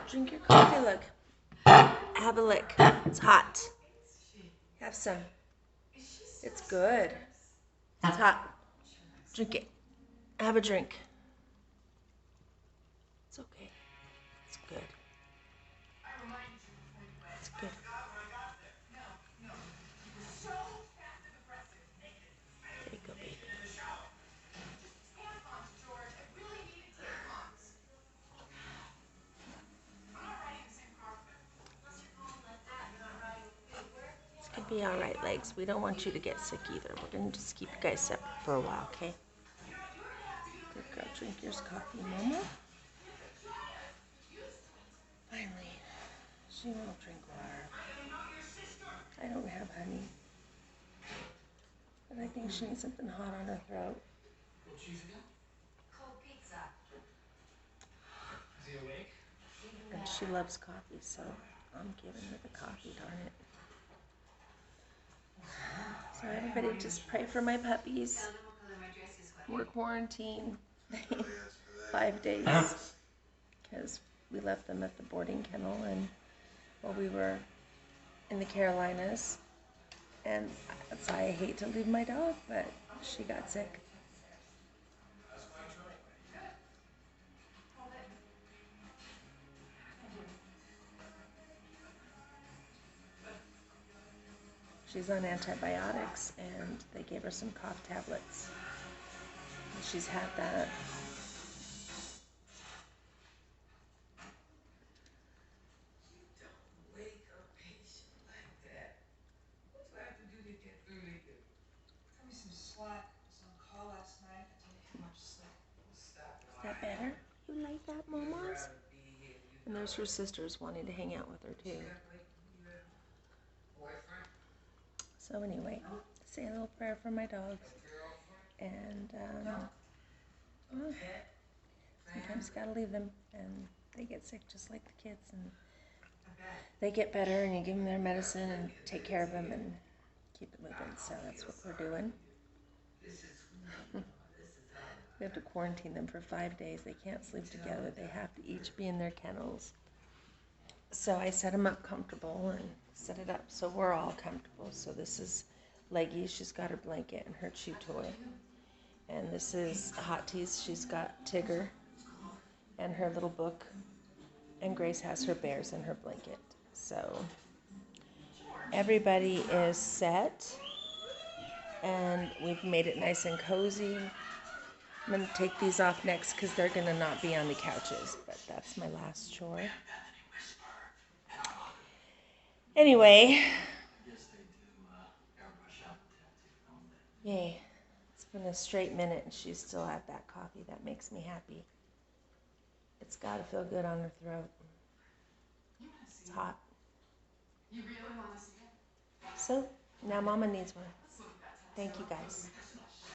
Drink your coffee, look. Have a lick. It's hot. Have some. It's good. It's hot. Drink it. Have a drink. It's okay. It's good. It's good. There you go, baby. It's gonna be all right, Legs. We don't want you to get sick either. We're gonna just keep you guys separate for a while, okay? Good girl. Drink your coffee, Mama. Finally, she won't drink water. I don't have honey. But I think she needs something hot on her throat. Cold pizza. Is he awake? And she loves coffee, so I'm giving her the coffee, darn it. So everybody just pray for my puppies. We're quarantined 5 days because we left them at the boarding kennel and while we were in the Carolinas. And so I hate to leave my dog, but she got sick. She's on antibiotics and they gave her some cough tablets. And she's had that. Don't wake a patient like that. What do I have to do to get through to you? Cut me some slack. I was on call last night. I didn't get much sleep. Stop. Is that better? You like that, Momas? And there's her sisters wanting to hang out with her too. So anyway, say a little prayer for my dogs. And sometimes gotta leave them and they get sick just like the kids and they get better and you give them their medicine and take care of them and keep it moving. So that's what we're doing. We have to quarantine them for 5 days. They can't sleep together. They have to each be in their kennels. So I set them up comfortable and set it up so we're all comfortable. So this is Leggy. She's got her blanket and her chew toy. And this is Hot Teas. She's got Tigger and her little book. And Grace has her bears and her blanket. So everybody is set. And we've made it nice and cozy. I'm going to take these off next because they're going to not be on the couches. But that's my last chore. Anyway. Yay. It's been a straight minute and she's still had that coffee. That makes me happy. It's got to feel good on her throat. It's hot. You really want to see it? So, now Mama needs one. Thank you guys.